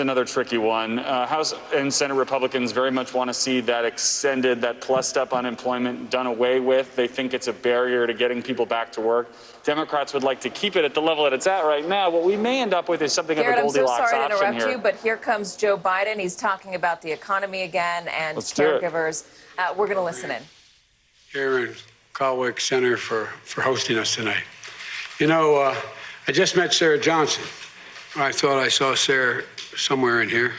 Another tricky one. House and Senate Republicans very much want to see that extended, that plus-step unemployment done away with. They think it's a barrier to getting people back to work. Democrats would like to keep it at the level that it's at right now. What we may end up with is something Garrett, of a Goldilocks option here. I'm so sorry to interrupt you, but here comes Joe Biden. He's talking about the economy again and caregivers. We're going to listen in. Chairman Colwick, Senator, for hosting us tonight. You know, I just met Sarah Johnson. I thought I saw Sarah somewhere in here,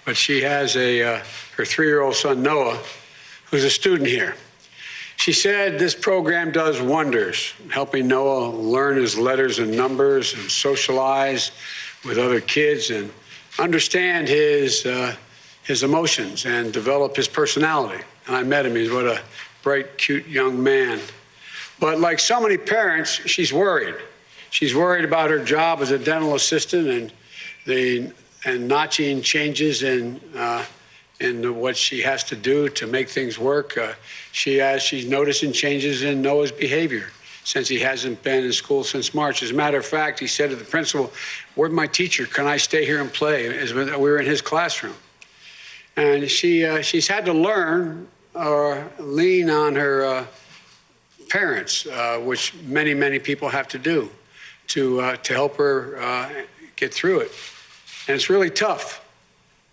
but she has her 3-year-old son, Noah, who's a student here. She said this program does wonders, helping Noah learn his letters and numbers and socialize with other kids and understand his emotions and develop his personality. And I met him. He's what a bright, cute young man. But like so many parents, she's worried. She's worried about her job as a dental assistant and notching changes in what she has to do to make things work. She's noticing changes in Noah's behavior since he hasn't been in school since March. As a matter of fact, he said to the principal, "Where's my teacher? Can I stay here and play?" As we were in his classroom. And she's had to learn or lean on her parents, which many people have to do to help her get through it. And it's really tough.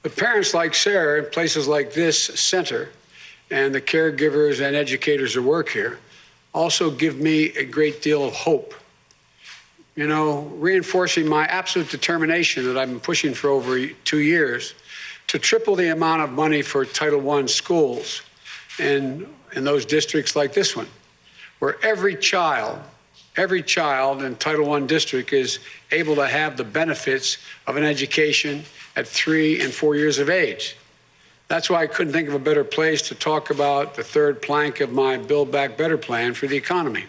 But parents like Sarah in places like this center and the caregivers and educators who work here also give me a great deal of hope. You know, reinforcing my absolute determination that I've been pushing for over 2 years to triple the amount of money for Title I schools in those districts like this one, where every child in Title I district is able to have the benefits of an education at 3 and 4 years of age. That's why I couldn't think of a better place to talk about the third plank of my Build Back Better plan for the economy.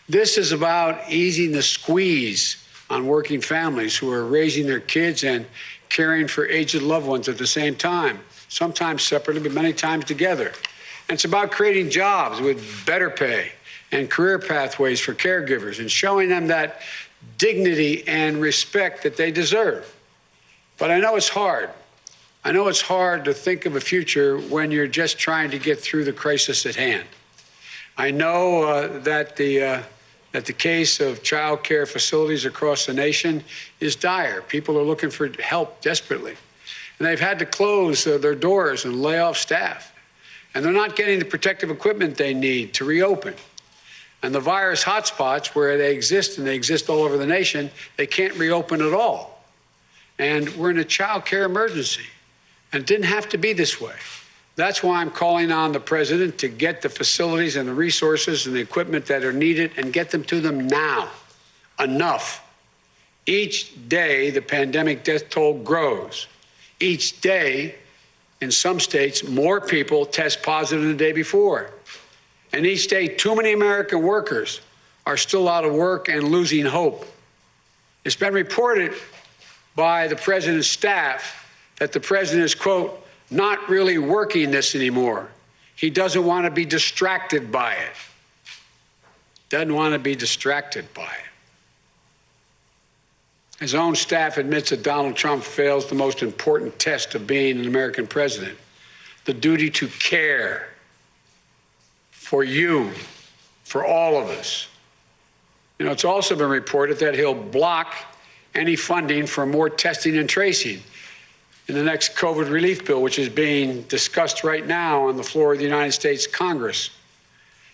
This is about easing the squeeze on working families who are raising their kids and caring for aged loved ones at the same time, sometimes separately, but many times together. And it's about creating jobs with better pay and career pathways for caregivers and showing them that dignity and respect that they deserve. But I know it's hard. I know it's hard to think of a future when you're just trying to get through the crisis at hand. I know that the case of child care facilities across the nation is dire. People are looking for help desperately. And they've had to close their doors and lay off staff. And they're not getting the protective equipment they need to reopen. And the virus hotspots where they exist, and they exist all over the nation, they can't reopen at all. And we're in a child care emergency. And it didn't have to be this way. That's why I'm calling on the president to get the facilities and the resources and the equipment that are needed and get them to them now. Enough. Each day, the pandemic death toll grows. Each day, in some states, more people test positive than the day before. And each day, too many American workers are still out of work and losing hope. It's been reported by the president's staff that the president is, quote, not really working this anymore. He doesn't want to be distracted by it. Doesn't want to be distracted by it. His own staff admits that Donald Trump fails the most important test of being an American president, the duty to care for you, for all of us. You know, it's also been reported that he'll block any funding for more testing and tracing in the next COVID relief bill, which is being discussed right now on the floor of the United States Congress.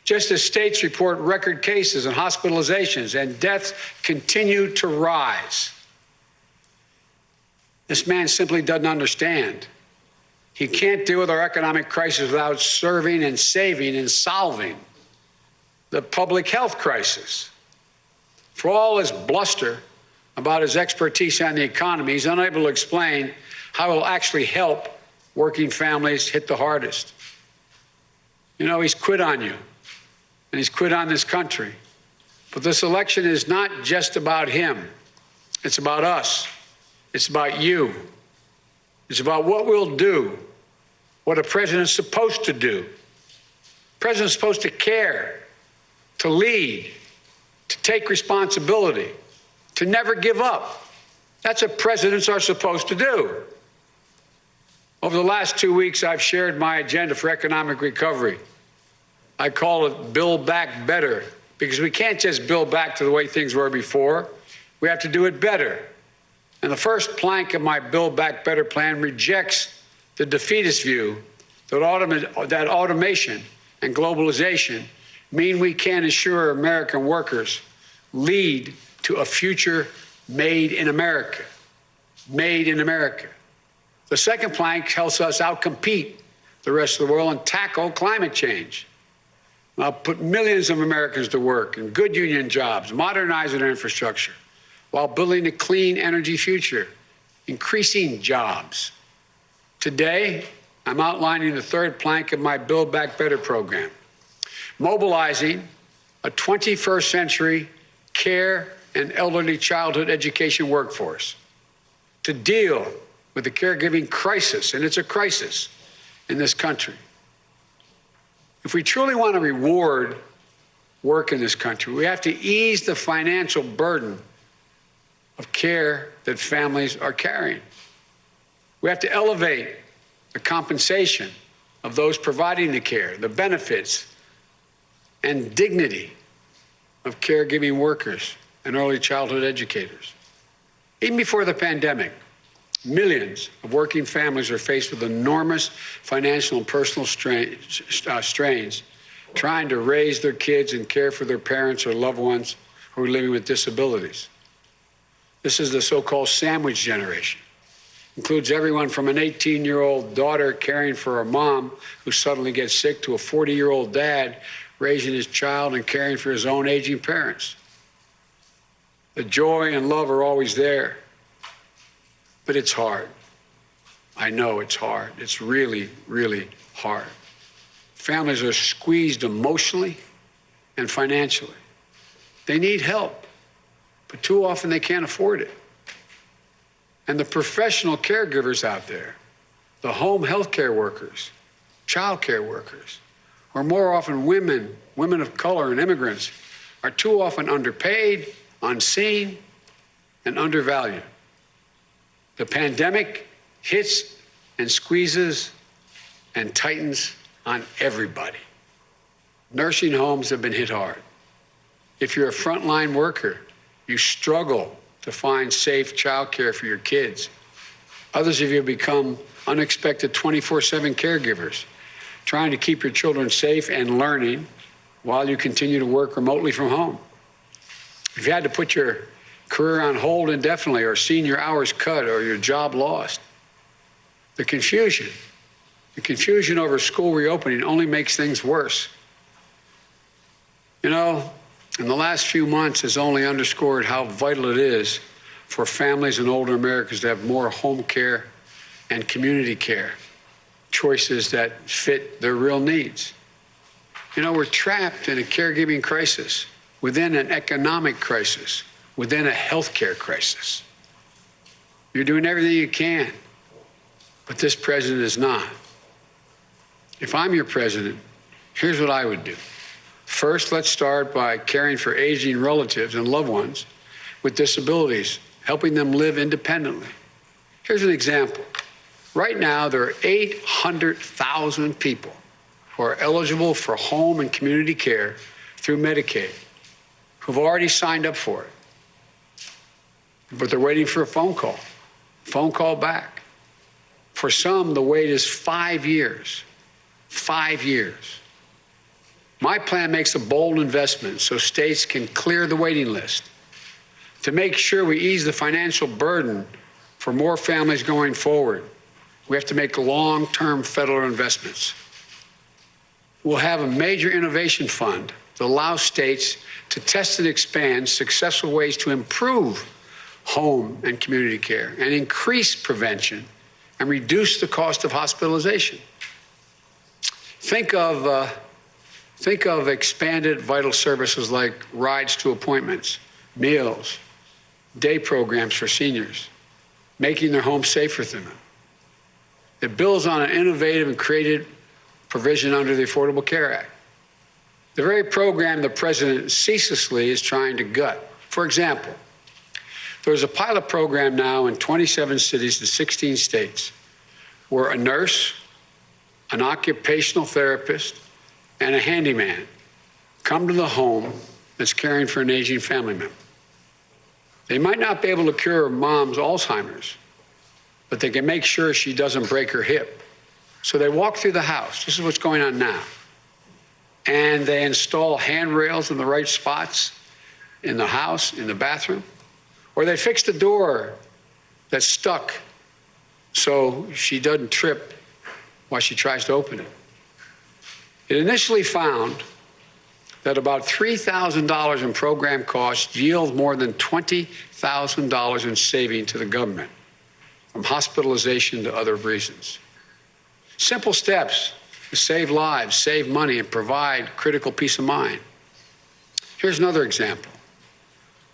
Just as states report record cases and hospitalizations and deaths continue to rise, this man simply doesn't understand. He can't deal with our economic crisis without serving and saving and solving the public health crisis. For all his bluster about his expertise on the economy, he's unable to explain how it will actually help working families hit the hardest. You know, he's quit on you, and he's quit on this country. But this election is not just about him. It's about us. It's about you. It's about what we'll do, what a president's supposed to do. The president's supposed to care, to lead, to take responsibility, to never give up, That's what presidents are supposed to do. Over the last 2 weeks, I've shared my agenda for economic recovery. I call it Build Back Better, because we can't just build back to the way things were before. We have to do it better. And the first plank of my Build Back Better plan rejects the defeatist view that automation and globalization mean we can't assure American workers lead to a future made in America. Made in America. The second plank helps us outcompete the rest of the world and tackle climate change. I'll put millions of Americans to work in good union jobs, modernizing our infrastructure, while building a clean energy future, increasing jobs. Today, I'm outlining the third plank of my Build Back Better program, mobilizing a 21st century care and elderly childhood education workforce to deal with the caregiving crisis, and it's a crisis in this country. If we truly want to reward work in this country, we have to ease the financial burden of care that families are carrying. We have to elevate the compensation of those providing the care, the benefits and dignity of caregiving workers and early childhood educators. Even before the pandemic, millions of working families are faced with enormous financial and personal strains trying to raise their kids and care for their parents or loved ones who are living with disabilities. This is the so-called sandwich generation. Includes everyone from an 18-year-old daughter caring for a mom who suddenly gets sick to a 40-year-old dad raising his child and caring for his own aging parents. The joy and love are always there. But it's hard. I know it's hard. It's really, really hard. Families are squeezed emotionally and financially. They need help, but too often they can't afford it. And the professional caregivers out there, the home health care workers, child care workers, or more often women of color and immigrants, are too often underpaid, unseen, and undervalued. The pandemic hits and squeezes and tightens on everybody. Nursing homes have been hit hard. If you're a frontline worker, you struggle to find safe childcare for your kids. Others of you have become unexpected 24/7 caregivers, trying to keep your children safe and learning while you continue to work remotely from home. If you had to put your career on hold indefinitely or seen your hours cut or your job lost, the confusion over school reopening only makes things worse. You know, in the last few months has only underscored how vital it is for families and older Americans to have more home care and community care choices that fit their real needs. You know, we're trapped in a caregiving crisis, within an economic crisis, within a healthcare crisis. You're doing everything you can, but this president is not. If I'm your president, here's what I would do. First, let's start by caring for aging relatives and loved ones with disabilities, helping them live independently. Here's an example. Right now, there are 800,000 people who are eligible for home and community care through Medicaid, who've already signed up for it. But they're waiting for a phone call back. For some, the wait is 5 years. 5 years. My plan makes a bold investment so states can clear the waiting list. To make sure we ease the financial burden for more families going forward, we have to make long-term federal investments. We'll have a major innovation fund that allows states to test and expand successful ways to improve home and community care and increase prevention and reduce the cost of hospitalization. Think of expanded vital services like rides to appointments, meals, day programs for seniors, making their homes safer for them. It builds on an innovative and creative provision under the Affordable Care Act, the very program the president ceaselessly is trying to gut. For example, There's a pilot program now in 27 cities in 16 states where a nurse, an occupational therapist, and a handyman come to the home that's caring for an aging family member. They might not be able to cure mom's Alzheimer's, but they can make sure she doesn't break her hip. So they walk through the house. This is what's going on now. And they install handrails in the right spots in the house, in the bathroom. Or they fix the door that's stuck so she doesn't trip while she tries to open it. It initially found that about $3,000 in program costs yield more than $20,000 in saving to the government, from hospitalization to other reasons. Simple steps to save lives, save money, and provide critical peace of mind. Here's another example.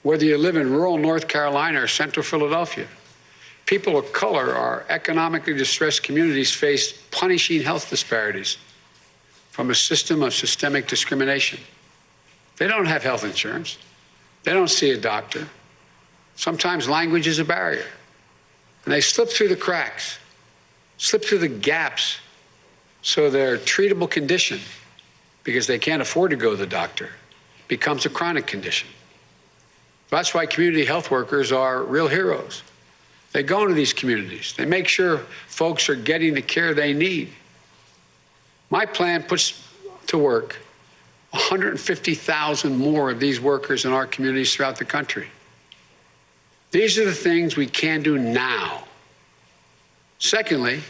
Whether you live in rural North Carolina or central Philadelphia, people of color or economically distressed communities face punishing health disparities from a system of systemic discrimination. They don't have health insurance. They don't see a doctor. Sometimes language is a barrier. And they slip through the cracks, slip through the gaps, so their treatable condition, because they can't afford to go to the doctor, becomes a chronic condition. That's why community health workers are real heroes. They go into these communities. They make sure folks are getting the care they need. My plan puts to work 150,000 more of these workers in our communities throughout the country. These are the things we can do now. Secondly,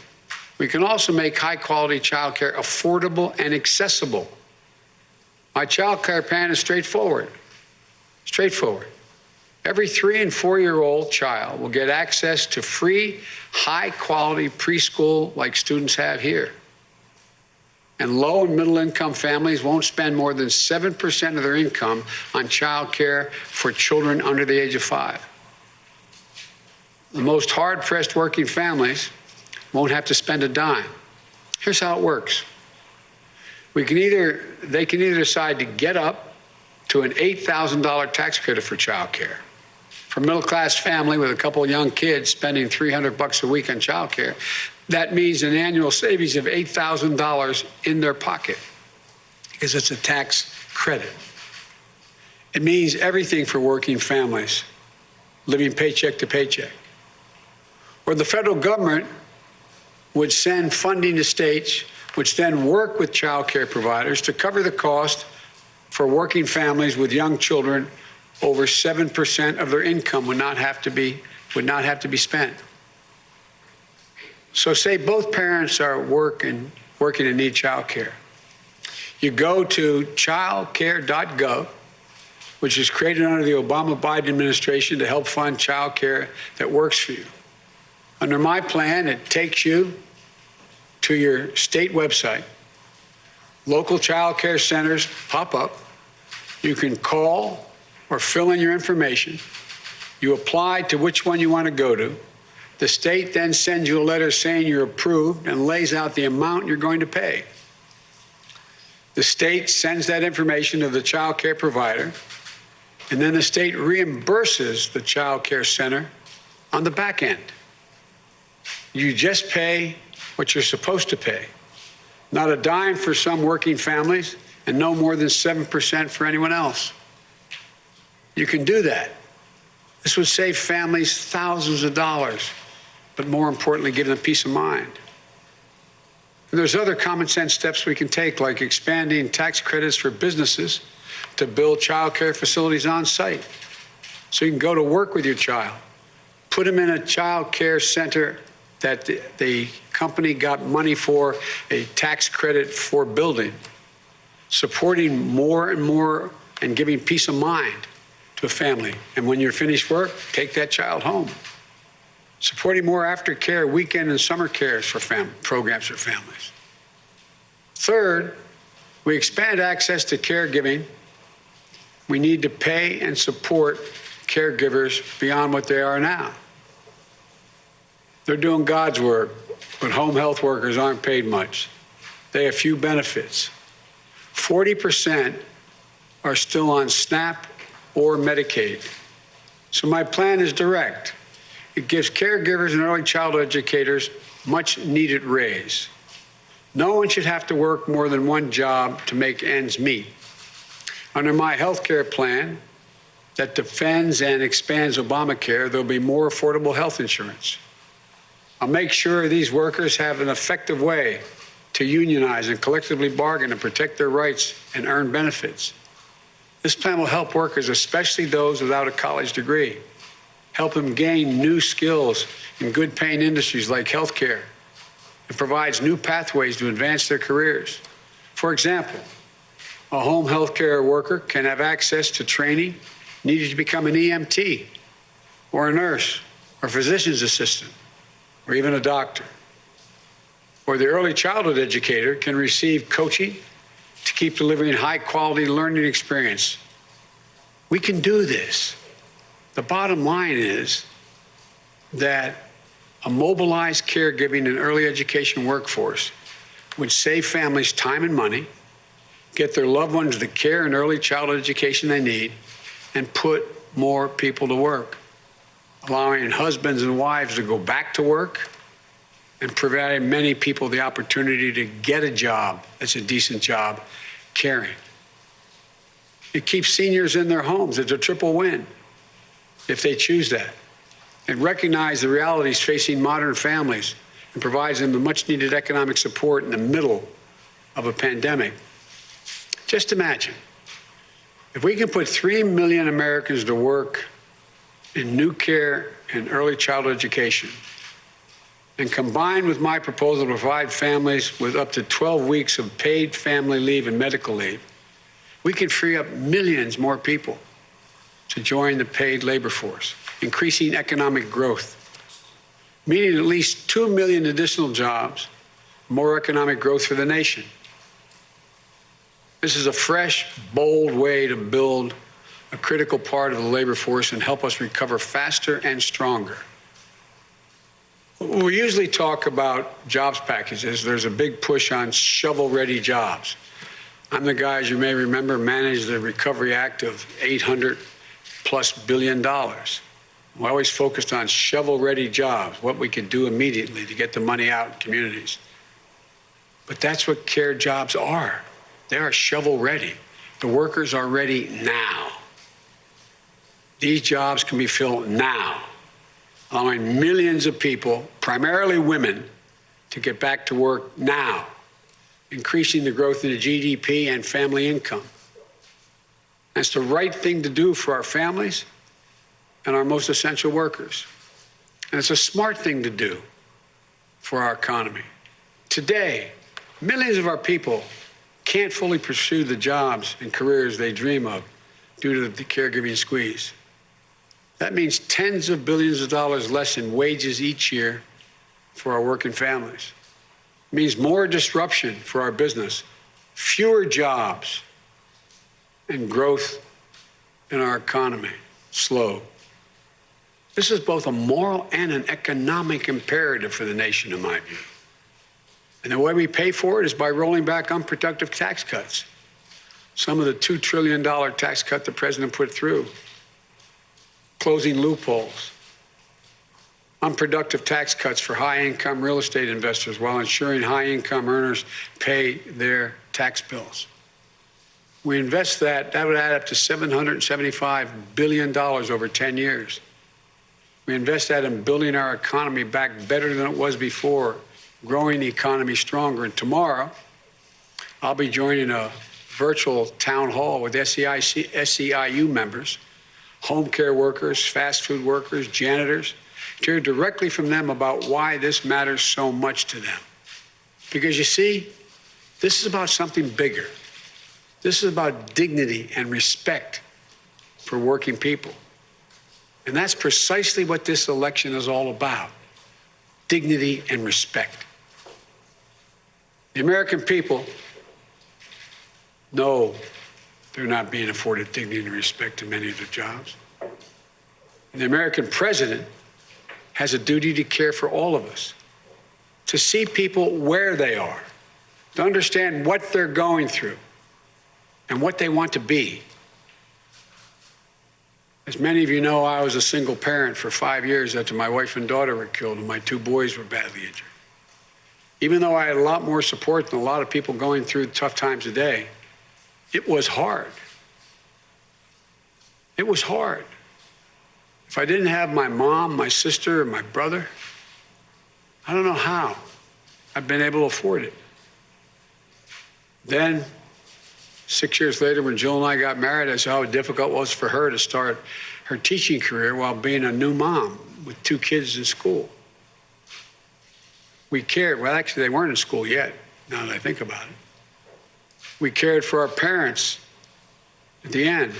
we can also make high-quality child care affordable and accessible. My child care plan is straightforward. Straightforward. Every 3- and 4-year-old child will get access to free, high-quality preschool like students have here. And low and middle-income families won't spend more than 7% of their income on child care for children under the age of 5. The most hard-pressed working families won't have to spend a dime. Here's how it works. They can either decide to get up to an $8,000 tax credit for child care. For a middle-class family with a couple of young kids spending $300 a week on child care, that means an annual savings of $8,000 in their pocket because it's a tax credit. It means everything for working families living paycheck to paycheck. Or the federal government would send funding to states, which then work with child care providers to cover the cost for working families with young children. Over 7% of their income would not have to be spent. So say both parents are working and need child care. You go to childcare.gov, which is created under the Obama-Biden administration to help fund child care that works for you. Under my plan, it takes you to your state website. Local child care centers pop up. You can call or fill in your information. You apply to which one you want to go to. The state then sends you a letter saying you're approved and lays out the amount you're going to pay. The state sends that information to the child care provider, and then the state reimburses the child care center on the back end. You just pay what you're supposed to pay. Not a dime for some working families and no more than 7% for anyone else. You can do that. This would save families thousands of dollars, but more importantly, give them peace of mind. And there's other common sense steps we can take, like expanding tax credits for businesses to build child care facilities on site. So you can go to work with your child, put them in a child care center that the company got money for, a tax credit for building, supporting more and more and giving peace of mind to a family. And when you're finished work, take that child home. Supporting more aftercare, weekend and summer cares for programs for families. Third, we expand access to caregiving. We need to pay and support caregivers beyond what they are now. They're doing God's work, but home health workers aren't paid much. They have few benefits. 40% are still on SNAP or Medicaid. So my plan is direct. It gives caregivers and early childhood educators much needed raise. No one should have to work more than one job to make ends meet. Under my health care plan that defends and expands Obamacare, there'll be more affordable health insurance. I'll make sure these workers have an effective way to unionize and collectively bargain and protect their rights and earn benefits. This plan will help workers, especially those without a college degree, help them gain new skills in good-paying industries like healthcare, and provides new pathways to advance their careers. For example, a home healthcare worker can have access to training needed to become an EMT or a nurse or physician's assistant or even a doctor. Or the early childhood educator can receive coaching to keep delivering high-quality learning experience. We can do this. The bottom line is that a mobilized caregiving and early education workforce would save families time and money, get their loved ones the care and early childhood education they need, and put more people to work, allowing husbands and wives to go back to work and providing many people the opportunity to get a job that's a decent job, caring. It keeps seniors in their homes. It's a triple win if they choose that. It recognizes the realities facing modern families and provides them the much-needed economic support in the middle of a pandemic. Just imagine, if we can put 3 million Americans to work in new care and early childhood education, and combined with my proposal to provide families with up to 12 weeks of paid family leave and medical leave, we can free up millions more people to join the paid labor force, increasing economic growth, meaning at least 2 million additional jobs, more economic growth for the nation. This is a fresh, bold way to build a critical part of the labor force and help us recover faster and stronger. We usually talk about jobs packages. There's a big push on shovel-ready jobs. I'm the guy, as you may remember, managed the Recovery Act of $800+ billion. We always focused on shovel-ready jobs, what we could do immediately to get the money out in communities. But that's what care jobs are. They are shovel-ready. The workers are ready now. These jobs can be filled now, allowing millions of people, primarily women, to get back to work now, increasing the growth in the GDP and family income. That's the right thing to do for our families and our most essential workers. And it's a smart thing to do for our economy. Today, millions of our people can't fully pursue the jobs and careers they dream of due to the caregiving squeeze. That means tens of billions of dollars less in wages each year for our working families. It means more disruption for our business, fewer jobs, and growth in our economy slow. This is both a moral and an economic imperative for the nation, in my view. And the way we pay for it is by rolling back unproductive tax cuts. Some of the $2 trillion tax cut the president put through, closing loopholes, unproductive tax cuts for high-income real estate investors while ensuring high-income earners pay their tax bills. We invest that would add up to $775 billion over 10 years. We invest that in building our economy back better than it was before, growing the economy stronger. And tomorrow, I'll be joining a virtual town hall with SEIU members, home care workers, fast food workers, janitors, to hear directly from them about why this matters so much to them. Because you see, this is about something bigger. This is about dignity and respect for working people. And that's precisely what this election is all about, dignity and respect. The American people know they're not being afforded dignity and respect in many of their jobs. And the American president has a duty to care for all of us, to see people where they are, to understand what they're going through and what they want to be. As many of you know, I was a single parent for 5 years after my wife and daughter were killed and my 2 boys were badly injured. Even though I had a lot more support than a lot of people going through tough times today, it was hard. It was hard. If I didn't have my mom, my sister, and my brother, I don't know how I've been able to afford it. Then, 6 years later, when Jill and I got married, I saw how difficult it was for her to start her teaching career while being a new mom with 2 kids in school. We cared. Well, actually, they weren't in school yet, now that I think about it. We cared for our parents at the end.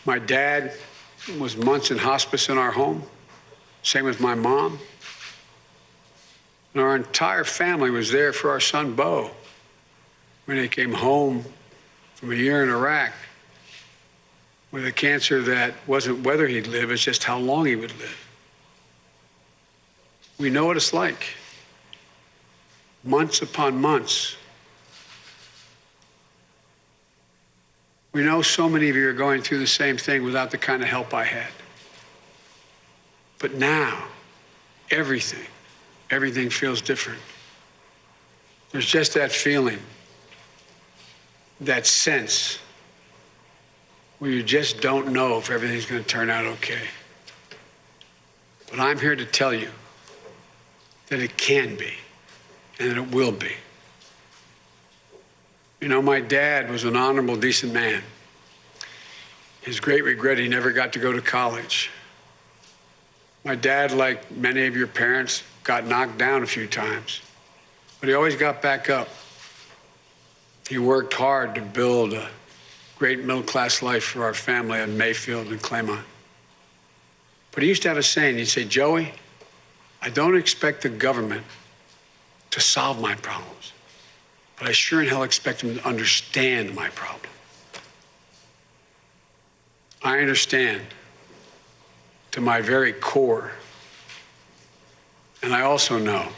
My dad was months in hospice in our home, same as my mom. And our entire family was there for our son, Bo, when he came home from a year in Iraq with a cancer that wasn't whether he'd live, it's just how long he would live. We know what it's like. Months upon months. We know so many of you are going through the same thing without the kind of help I had. But now, everything feels different. There's just that feeling, that sense, where you just don't know if everything's going to turn out okay. But I'm here to tell you that it can be, and that it will be. You know, my dad was an honorable, decent man. His great regret, he never got to go to college. My dad, like many of your parents, got knocked down a few times, but he always got back up. He worked hard to build a great middle-class life for our family in Mayfield and Claymont. But he used to have a saying. He'd say, Joey, I don't expect the government to solve my problems, but I sure in hell expect them to understand my problem. I understand to my very core. And I also know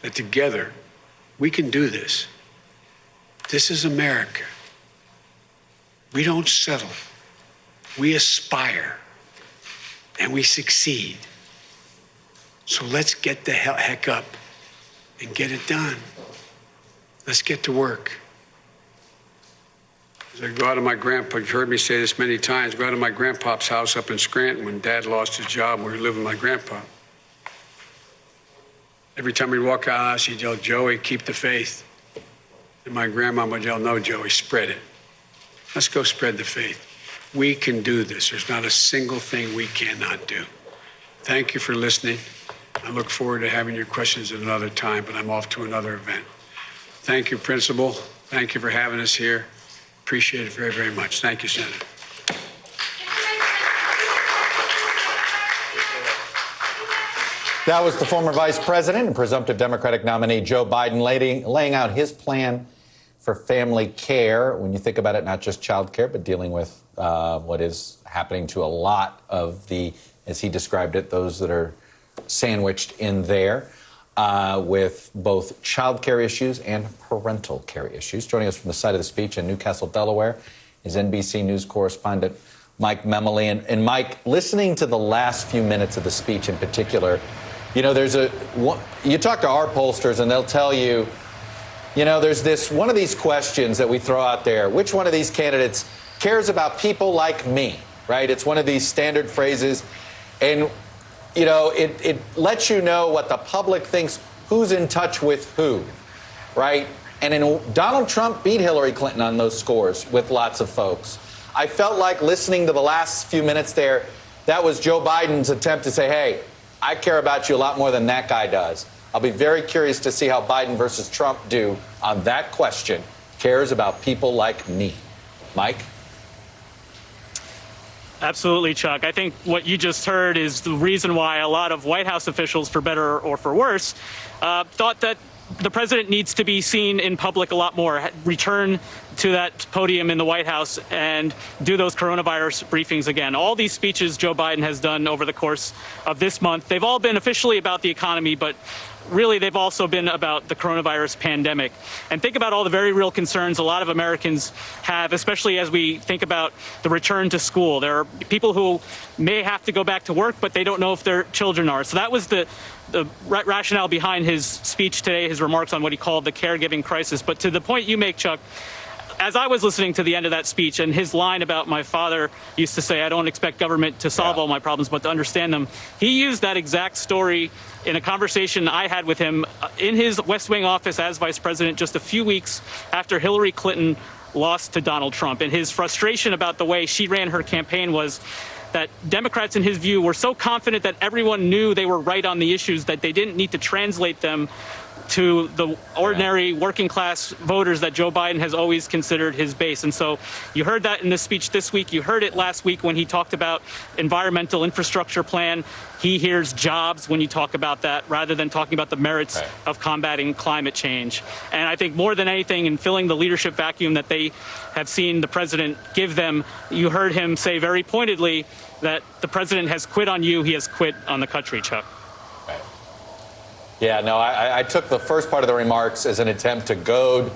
that together we can do this. This is America. We don't settle. We aspire. And we succeed. So let's get the heck up and get it done. Let's get to work. As I go out of my grandpa, you've heard me say this many times, go out of my grandpa's house up in Scranton when Dad lost his job and we were living with my grandpa. Every time we'd walk out of the house, he'd yell, Joey, keep the faith. And my grandma would yell, no, Joey, spread it. Let's go spread the faith. We can do this. There's not a single thing we cannot do. Thank you for listening. I look forward to having your questions at another time, but I'm off to another event. Thank you, Principal. Thank you for having us here. Appreciate it very, very much. Thank you, Senator. That was the former Vice President and presumptive Democratic nominee Joe Biden laying out his plan for family care. When you think about it, not just child care, but dealing with what is happening to a lot of the, as he described it, those that are sandwiched in there with both child care issues and parental care issues. Joining us from the site of the speech in Newcastle, Delaware, is NBC News correspondent Mike Memoli. And Mike, listening to the last few minutes of the speech in particular, you know, you talk to our pollsters and they'll tell you, you know, there's one of these questions that we throw out there. Which one of these candidates cares about people like me, right? It's one of these standard phrases. And, you know, it lets you know what the public thinks, who's in touch with who, right? And Donald Trump beat Hillary Clinton on those scores with lots of folks. I felt like listening to the last few minutes there, that was Joe Biden's attempt to say, hey, I care about you a lot more than that guy does. I'll be very curious to see how Biden versus Trump do on that question. Cares about people like me. Mike? Absolutely, Chuck. I think what you just heard is the reason why a lot of White House officials, for better or for worse, thought that the president needs to be seen in public a lot more, return to that podium in the White House and do those coronavirus briefings again. All these speeches Joe Biden has done over the course of this month, they've all been officially about the economy, but really they've also been about the coronavirus pandemic. And think about all the very real concerns a lot of Americans have, especially as we think about the return to school. There are people who may have to go back to work, but they don't know if their children are. So that was the rationale behind his speech today, his remarks on what he called the caregiving crisis. But to the point you make, Chuck, as I was listening to the end of that speech and his line about my father used to say, I don't expect government to solve all my problems, but to understand them, he used that exact story in a conversation I had with him in his West Wing office as vice president just a few weeks after Hillary Clinton lost to Donald Trump. And his frustration about the way she ran her campaign was that Democrats, in his view, were so confident that everyone knew they were right on the issues that they didn't need to translate them to the ordinary working class voters that Joe Biden has always considered his base. And so you heard that in this speech this week. You heard it last week when he talked about environmental infrastructure plan. He hears jobs when you talk about that rather than talking about the merits of combating climate change. And I think more than anything, in filling the leadership vacuum that they have seen the president give them, you heard him say very pointedly that the president has quit on you. He has quit on the country, Chuck. Yeah, no, I took the first part of the remarks as an attempt to goad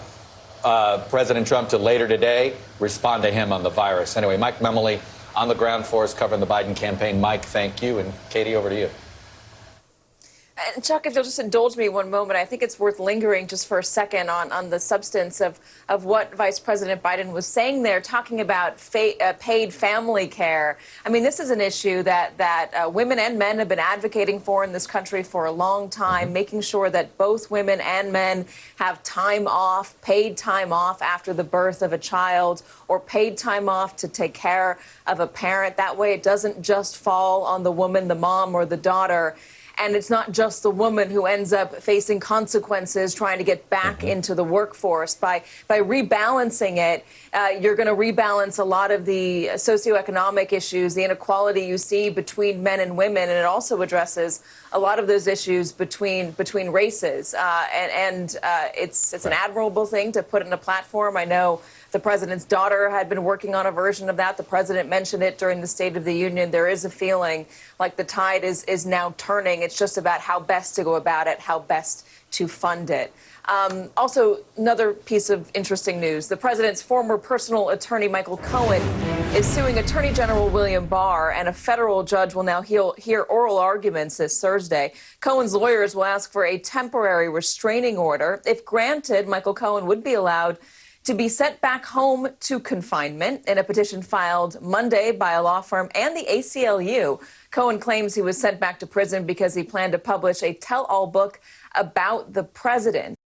President Trump to later today respond to him on the virus. Anyway, Mike Memoli on the ground for us covering the Biden campaign. Mike, thank you. And Katie, over to you. And Chuck, if you'll just indulge me one moment, I think it's worth lingering just for a second on the substance of what Vice President Biden was saying there, talking about paid family care. I mean, this is an issue that women and men have been advocating for in this country for a long time, making sure that both women and men have time off, paid time off after the birth of a child, or paid time off to take care of a parent. That way it doesn't just fall on the woman, the mom, or the daughter. And it's not just the woman who ends up facing consequences trying to get back into the workforce. By rebalancing it, you're going to rebalance a lot of the socioeconomic issues, the inequality you see between men and women, and it also addresses a lot of those issues between races. It's an admirable thing to put in a platform. I know the president's daughter had been working on a version of that. The president mentioned it during the State of the Union. There is a feeling like the tide is now turning. It's just about how best to go about it, how best to fund it. Also, another piece of interesting news. The president's former personal attorney, Michael Cohen, is suing Attorney General William Barr, and a federal judge will now hear oral arguments this Thursday. Cohen's lawyers will ask for a temporary restraining order. If granted, Michael Cohen would be allowed to be sent back home to confinement. In a petition filed Monday by a law firm and the ACLU, Cohen claims he was sent back to prison because he planned to publish a tell-all book about the president.